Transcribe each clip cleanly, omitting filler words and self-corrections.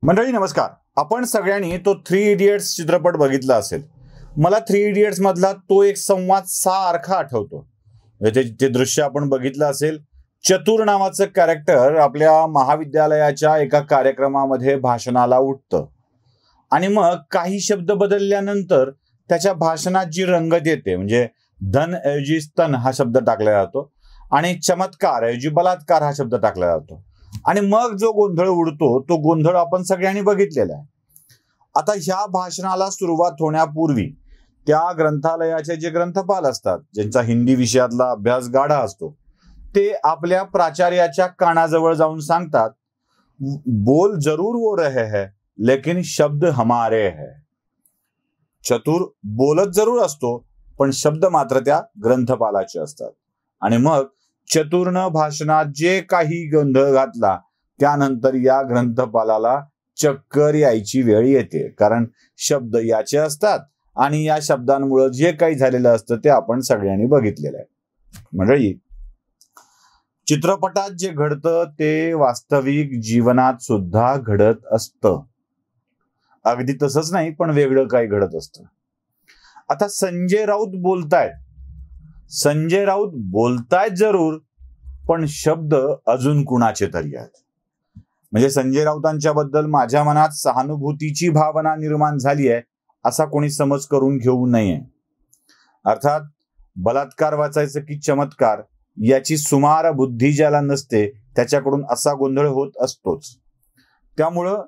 मंडळी नमस्कार. आपण सगळ्यांनी तो थ्री इडियट्स चित्रपट बघितला असेल. मला थ्री इडियट्स मधला तो एक संवाद सारखा आठवतो. ते दृश्य आपण बघितलं असेल. चतुर नावाचं कॅरेक्टर आपल्या महाविद्यालयाच्या एका कार्यक्रमामध्ये भाषणाला उठतं आणि मग काही शब्द बदलल्यानंतर त्याच्या भाषणात जी रंगत येते, म्हणजे धन ऐवजी स्तन हा शब्द टाकला जातो आणि चमत्कार ऐवजी बलात्कार हा शब्द टाकला जातो आणि मग जो गोंधळ उडतो तो गोंधळ आपण सगळ्यांनी बघितलेला आहे. आता ह्या भाषणाला सुरुवात होण्यापूर्वी त्या ग्रंथालयाचे जे ग्रंथपाल असतात, ज्यांचा हिंदी विषयातला अभ्यास गाढा असतो, ते आपल्या प्राचार्याच्या कानाजवळ जाऊन सांगतात, बोल जरूर वो रहे है लेकिन शब्द हमारे है. चतुर बोलत जरूर असतो पण शब्द मात्र त्या ग्रंथपालाचे असतात. आणि मग चतुरनं भाषणात जे काही गोंधळ घातला त्यानंतर या ग्रंथपालाला चक्कर यायची वेळ येते, कारण शब्द याचे असतात आणि या शब्दांमुळे जे काही झालेलं असतं ते आपण सगळ्यांनी बघितलेलं आहे. मंडळी, चित्रपटात जे घडतं ते वास्तविक जीवनात सुद्धा घडत असतं. अगदी तसंच नाही पण वेगळं काही घडत असतं. आता संजय राऊत बोलतायत जरूर पण शब्द अजून कुणाचे तरी आहेत. म्हणजे संजय राऊतांच्या बद्दल माझ्या मनात सहानुभूतीची भावना निर्माण झाली आहे असा कोणी समज करून घेऊ नये. अर्थात बलात्कार वाचायचं की चमत्कार याची सुमार बुद्धी ज्याला नसते त्याच्याकडून असा गोंधळ होत असतोच. त्यामुळं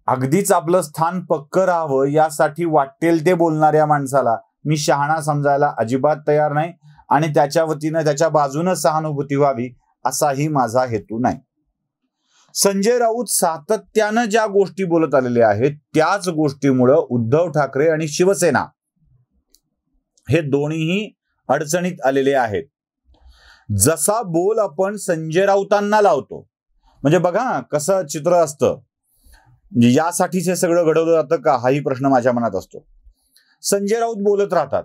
अगदीच आपलं स्थान पक्कं राहावं यासाठी वाटेल ते बोलणाऱ्या माणसाला मी शहाणा समजायला अजिबात तयार नाही आणि त्याच्या वतीनं त्याच्या बाजूनं सहानुभूती व्हावी असाही माझा हेतू नाही. संजय राऊत सातत्यानं ज्या गोष्टी बोलत आलेले आहेत त्याच गोष्टीमुळं उद्धव ठाकरे आणि शिवसेना हे दोन्हीही अडचणीत आलेले आहेत. जसा बोल आपण संजय राऊतांना लावतो, म्हणजे बघा कसं चित्र असतं, यासाठीच हे सगळं घडवलं जातं का हाही प्रश्न माझ्या मनात असतो. संजय राऊत बोलत राहतात,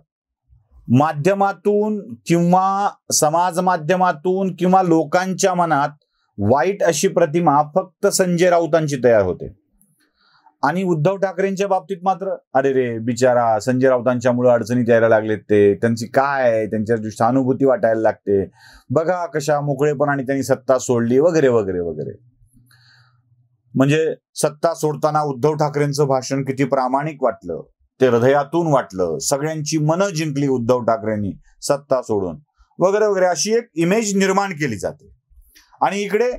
माध्यमातून किंवा समाज माध्यमातून किंवा लोकांच्या मनात वाईट अशी प्रतिमा फक्त संजय राऊतांची तयार होते. आणि उद्धव ठाकरेंच्या बाबतीत मात्र अरे रे बिचारा संजय राऊतांच्यामुळे अडचणीत यायला लागलेत, त्यांची काय त्यांच्या सहानुभूती वाटायला लागते, बघा कशा मोकळेपणाने त्यांनी सत्ता सोडली वगैरे वगैरे वगैरे. म्हणजे सत्ता सोडताना उद्धव ठाकरेंचं भाषण किती प्रामाणिक वाटलं, ते हृदयातून वाटलं, सगळ्यांची मनं जिंकली उद्धव ठाकरेंनी सत्ता सोडून वगैरे वगैरे अशी एक इमेज निर्माण केली जाते. आणि इकडे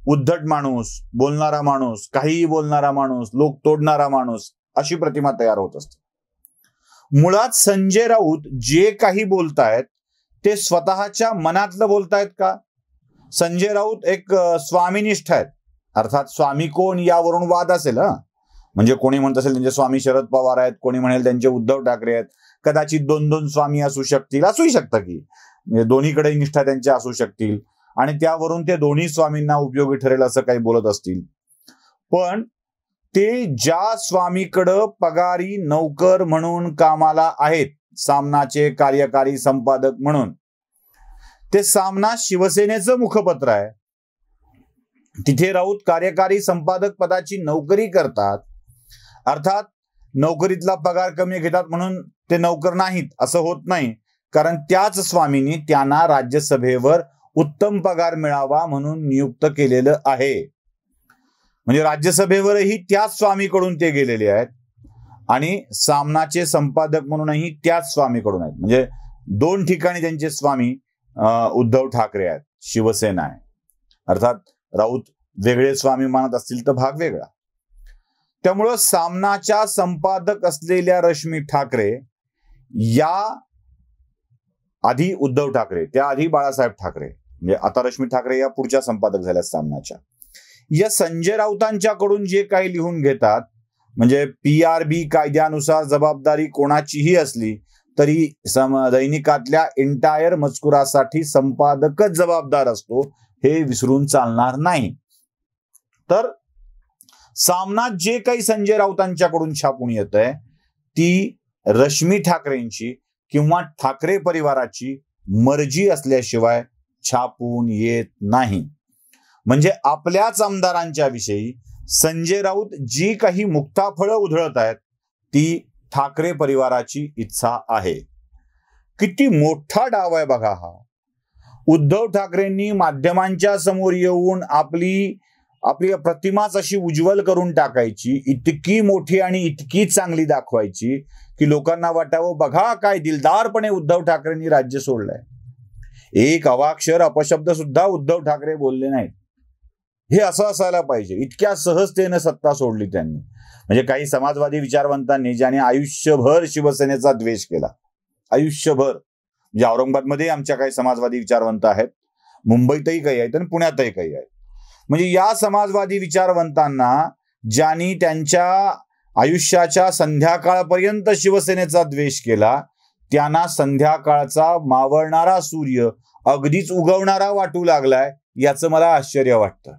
उद्धट माणूस, बोलणारा माणूस, काहीही बोलणारा माणूस, लोक तोडणारा माणूस अशी प्रतिमा तयार होत असते. मुळात संजय राऊत जे काही बोलतायत ते स्वतःच्या मनातलं बोलतायत का? संजय राऊत एक स्वामीनिष्ठ आहेत. अर्थात स्वामी कोण यावरून वाद असेल. म्हणजे कोणी म्हणत असेल त्यांचे स्वामी शरद पवार आहेत, कोणी म्हणेल त्यांचे उद्धव ठाकरे आहेत. कदाचित दोन दोन स्वामी असू शकतील, असूही शकतं की दोन्हीकडे निष्ठा त्यांच्या असू शकतील आणि त्यावरून ते दोन्ही स्वामींना उपयोगी ठरेल असं काही बोलत असतील. पण ते ज्या स्वामीकडं पगारी नौकर म्हणून कामाला आहेत, सामनाचे कार्यकारी संपादक म्हणून, ते सामना शिवसेनेचं मुखपत्र आहे. तिथे राऊत कार्यकारी संपादक पदाची नोकरी करतात. अर्थात नोकरीतला पगार कमी घेतात म्हणून ते नोकर नाहीत असं होत नाही, कारण त्याच स्वामींनी त्यांना राज्यसभेवर उत्तम पगार मिळावा म्हणून नियुक्त केलेलं आहे. म्हणजे राज्यसभेवरही त्याच स्वामीकडून ते गेलेले आहेत आणि सामनाचे संपादक म्हणूनही त्याच स्वामीकडून आहेत. म्हणजे दोन ठिकाणी त्यांचे स्वामी उद्धव ठाकरे आहेत, शिवसेना आहे. अर्थात राऊत वेगळे स्वामी मानत असतील तर भाग वेगळा. त्यामुळं सामनाच्या संपादक असलेल्या रश्मी ठाकरे या आधी उद्धव ठाकरे, त्या आधी बाळासाहेब ठाकरे, म्हणजे आता रश्मी ठाकरे या पुढच्या संपादक झाल्या सामनाच्या, या संजय राऊतांच्याकडून जे काही लिहून घेतात, म्हणजे PRB कायद्यानुसार जबाबदारी कोणाचीही असली तरी दैनिकातल्या एंटायर मजकुरासाठी संपादकच जबाबदार असतो हे विसरून चालणार नाही. तर सामनात जे काही संजय राऊतांच्याकडून छापून येत आहे ती रश्मी ठाकरेंची किंवा ठाकरे परिवाराची मर्जी असल्याशिवाय छापून येत नाही. म्हणजे आपल्याच आमदारांच्या विषयी संजय राऊत जी काही मुक्ताफळं उधळत आहेत ती ठाकरे परिवाराची इच्छा आहे. किती मोठा डाव आहे बघा हा. उद्धव ठाकरेंनी माध्यमांच्या समोर येऊन आपली प्रतिमाच अशी उज्ज्वल करून टाकायची, इतकी मोठी आणि इतकी चांगली दाखवायची की लोकांना वाटावं बघा काय दिलदारपणे उद्धव ठाकरेंनी राज्य सोडलंय. एक अवाक्षर अपशब्द सुद्धा उद्धव ठाकरे बोलले नाहीत. हे असं असायला पाहिजे. इतक्या सहजतेने सत्ता सोडली त्यांनी. म्हणजे काही समाजवादी विचारवंतांनी ज्याने आयुष्यभर शिवसेनेचा द्वेष केला, आयुष्यभर, म्हणजे औरंगाबादमध्ये आमच्या काही समाजवादी विचारवंत आहेत, मुंबईतही काही आहेत आणि पुण्यातही काही आहेत. म्हणजे या समाजवादी विचारवंतांना ज्यांनी त्यांच्या आयुष्याच्या संध्याकाळपर्यंत शिवसेनेचा द्वेष केला, त्यांना संध्याकाळचा मावळणारा सूर्य अगदीच उगवणारा वाटू लागलाय, याचं मला आश्चर्य वाटतं.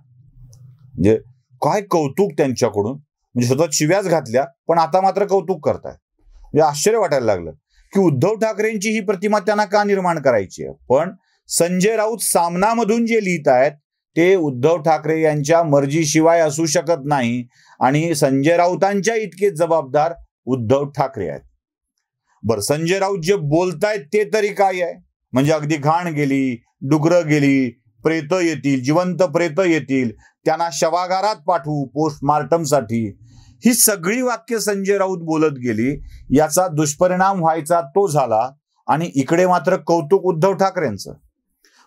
म्हणजे काय कौतुक त्यांच्याकडून. म्हणजे स्वतः शिव्याच घातल्या पण आता मात्र कौतुक करताय. म्हणजे आश्चर्य वाटायला लागलं की उद्धव ठाकरेंची ही प्रतिमा त्यांना का निर्माण करायची आहे. पण संजय राऊत सामनामधून जे लिहित आहेत ते उद्धव ठाकरे यांच्या मर्जीशिवाय असू शकत नाही आणि संजय राऊतांच्या इतके जबाबदार उद्धव ठाकरे आहेत. बरं, संजय राऊत जे बोलतायत ते तरी काय आहे. म्हणजे अगदी घाण गेली, डुकरं गेली, प्रेत येतील, जिवंत प्रेत येतील, त्यांना शवागारात पाठवू पोस्टमार्टमसाठी, ही सगळी वाक्य संजय राऊत बोलत गेली. याचा दुष्परिणाम व्हायचा तो झाला आणि इकडे मात्र कौतुक उद्धव ठाकरेंचं.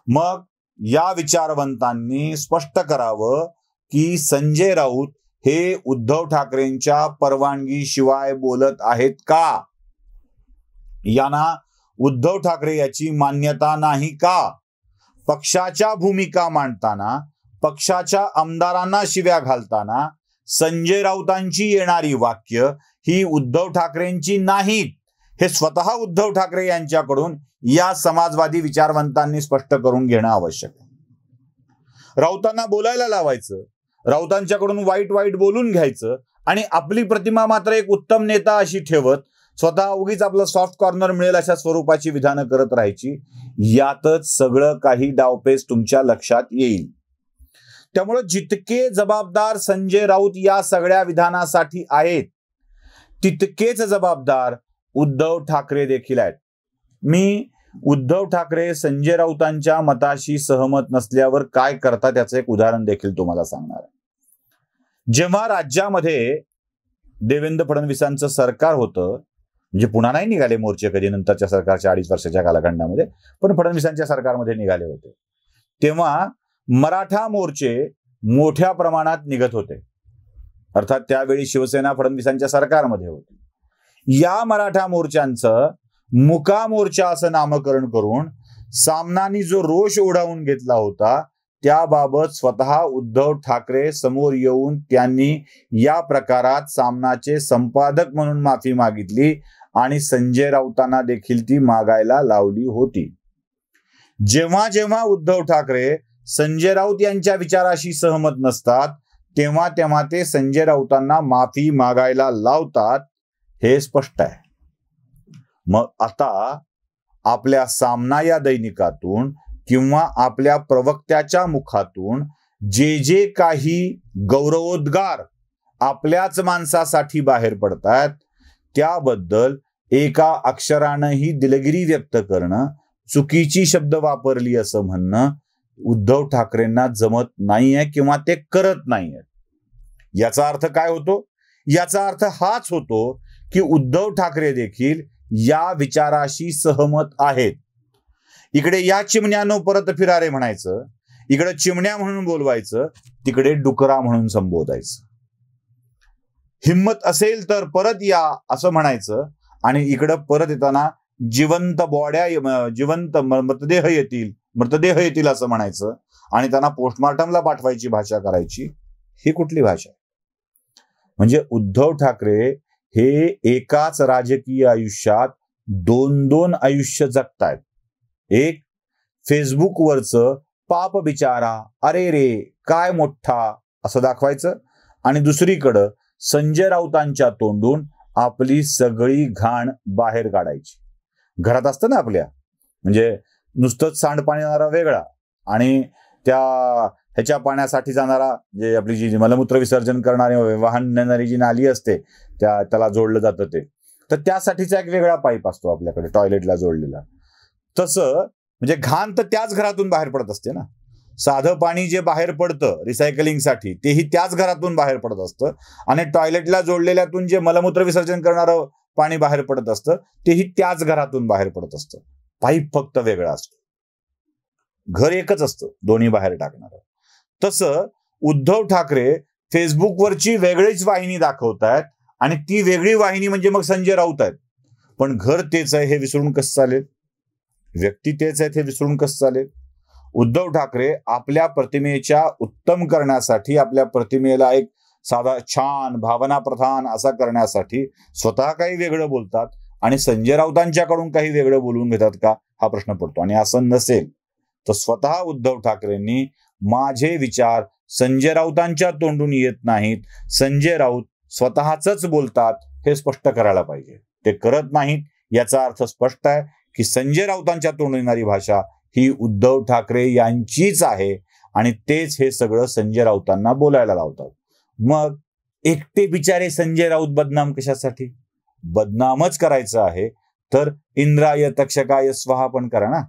मग या विचारवंतांनी स्पष्ट करावं की संजय राऊत हे उद्धव ठाकरेंच्या परवानगीशिवाय बोलत आहेत का. यांना उद्धव ठाकरे याची मान्यता नाही का. पक्षाच्या भूमिका मांडताना, पक्षाच्या आमदारांना शिव्या घालताना संजय राऊतांची येणारी वाक्य ही उद्धव ठाकरेंची नाहीत, हे स्वतः उद्धव ठाकरे यांच्याकडून या समाजवादी विचारवंतांनी स्पष्ट करून घेणं आवश्यक आहे. राऊतांना बोलायला लावायचं, राऊतांच्याकडून वाईट वाईट बोलून घ्यायचं आणि आपली प्रतिमा मात्र एक उत्तम नेता अशी ठेवत स्वतः उगीच आपलं सॉफ्ट कॉर्नर मिळेल अशा स्वरूपाची विधानं करत राहायची. यातच सगळं काही डावपेच तुमच्या लक्षात येईल. त्यामुळे जितके जबाबदार संजय राऊत या सगळ्या विधानासाठी आहेत तितकेच जबाबदार उद्धव ठाकरे देखील आहेत. मी उद्धव ठाकरे संजय राऊतांच्या मताशी सहमत नसल्यावर काय करतात त्याचं एक उदाहरण देखील तुम्हाला सांगणार आहे. जेव्हा राज्यामध्ये देवेंद्र फडणवीसांचं सरकार होतं, म्हणजे पुन्हा नाही निघाले मोर्चे कधी नंतरच्या सरकारच्या 2.5 वर्षाच्या कालखंडामध्ये, पण फडणवीसांच्या सरकारमध्ये निघाले होते, तेव्हा मराठा मोर्चे मोठ्या प्रमाणात निघत होते. अर्थात त्यावेळी शिवसेना फडणवीसांच्या सरकारमध्ये होती. या मराठा मोर्चांचं मुका मोर्चा असं नामकरण करून सामनानी जो रोष ओढावून घेतला होता त्याबाबत स्वतः उद्धव ठाकरे समोर येऊन त्यांनी या प्रकारात सामनाचे संपादक म्हणून माफी मागितली आणि संजय राऊतांना देखील ती मागायला लावली होती. जेव्हा जेव्हा उद्धव ठाकरे संजय राऊत यांच्या विचाराशी सहमत नसतात तेव्हा तेव्हा ते संजय राऊतांना माफी मागायला लावतात, हे स्पष्ट आहे. मग आता आपल्या सामना या दैनिकातून किंवा आपल्या प्रवक्त्याच्या मुखातून जे जे काही गौरवोद्गार आपल्याच माणसासाठी बाहेर पडतात त्याबद्दल एका अक्षरानंही दिलगिरी व्यक्त करणं, चुकीची शब्द वापरली असं म्हणणं उद्धव ठाकरेंना जमत नाहीये किंवा ते करत नाहीये. याचा अर्थ काय होतो? याचा अर्थ हाच होतो की उद्धव ठाकरे देखील या विचाराशी सहमत आहेत. इकडे या चिमण्यानो परत फिरारे म्हणायचं, इकडे चिमण्या म्हणून बोलवायचं, तिकडे डुकरा म्हणून संबोधायचं. हिम्मत असेल तर परत या असं म्हणायचं आणि इकडं परत येताना जिवंत बॉड्या, जिवंत मृतदेह येतील असं म्हणायचं आणि त्यांना पोस्टमार्टमला पाठवायची भाषा करायची. ही कुठली भाषा? म्हणजे उद्धव ठाकरे हे एकाच राजकीय आयुष्यात 2 आयुष्य जगतायत. एक फेसबुकवरचं पाप बिचारा, अरे रे काय मोठा असं दाखवायचं आणि दुसरीकडं संजय राऊतांच्या तोंडून आपली सगळी घाण बाहेर काढायची. घरात असतं ना आपल्या, म्हणजे नुसतंच सांडपाणी येणारा वेगळा आणि त्या ह्याच्या पाण्यासाठी जाणारा जे आपली जी मलमूत्र विसर्जन करणारी वाहन नेणारी जी नाली असते त्याला जोडलं जातं ते, तर त्यासाठीचा एक वेगळा पाईप असतो आपल्याकडे टॉयलेटला जोडलेला. तसं म्हणजे घाण तर त्याच घरातून बाहेर पडत असते ना. साधं पाणी जे बाहेर पडतं रिसायकलिंगसाठी तेही त्याच घरातून बाहेर पडत असतं, आणि टॉयलेटला जोडलेल्यातून जे मलमूत्र विसर्जन करणारं पाणी बाहेर पडत असतं तेही त्याच घरातून बाहेर पडत असतं. पाईप फक्त वेगळा असतो, घर एकच असतं दोन्ही बाहेर टाकणार. तसं उद्धव ठाकरे फेसबुकवरची वेगळीच वाहिनी दाखवतायत आणि ती वेगळी वाहिनी म्हणजे मग संजय राऊत आहेत, पण घर तेच आहे हे विसरून कसं चालेल, व्यक्ती तेच आहेत हे विसरून कसं चालेल. उद्धव ठाकरे आपल्या प्रतिमेच्या उत्तम करण्यासाठी, आपल्या प्रतिमेला एक साधा छान भावनाप्रधान असा करण्यासाठी स्वतः काही वेगळं बोलतात आणि संजय राऊतांच्याकडून काही वेगळं बोलवून घेतात का, हा प्रश्न पडतो. आणि असं नसेल तर स्वतः उद्धव ठाकरेंनी माझे विचार संजय राऊतांच्या तोंडून येत नाहीत, संजय राऊत स्वतःच बोलतात हे स्पष्ट करायला पाहिजे. ते करत नाहीत. याचा अर्थ स्पष्ट आहे की संजय राऊतांच्या तोंडून येणारी भाषा ही उद्धव ठाकरे यांचीच आहे आणि तेच हे सगळं संजय राऊतांना बोलायला लावतात. मग एकटे बिचारे संजय राऊत बदनाम कशासाठी? बदनामच करायचं आहे तर इंद्राय तक्षकाय स्वाहा पण करा ना.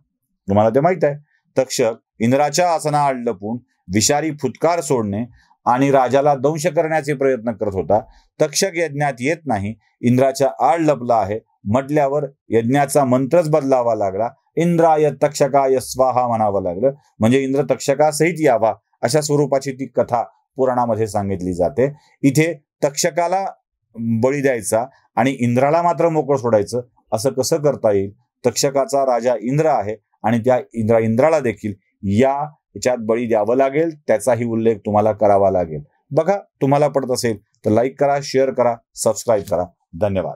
तुम्हाला ते माहित आहे, तक्षक इंद्राच्या आसनाआड लपून विषारी फुटकार सोडणे आणि राजाला दंश करण्याचे प्रयत्न करत होता. तक्षक यज्ञात येत नाही, इंद्राच्या आड लपला आहे म्हटल्यावर यज्ञाचा मंत्रच बदलावा लागला, इंद्राय तक्षकाय स्वाहा म्हणावं लागलं. म्हणजे इंद्र तक्षकासहित यावा अशा स्वरूपाची ती कथा पुराणामध्ये सांगितली जाते. इथे तक्षकाला बळी द्यायचा आणि इंद्राला मात्र मोकळं सोडायचं असं कसं करता येईल? तक्षकाचा राजा इंद्र आहे आणि त्या इंद्राला देखील याच्यात बळी द्यावं लागेल, त्याचाही उल्लेख तुम्हाला करावा लागेल. बघा, तुम्हाला पडत असेल तर लाईक करा, शेअर करा, सबस्क्राईब करा. धन्यवाद.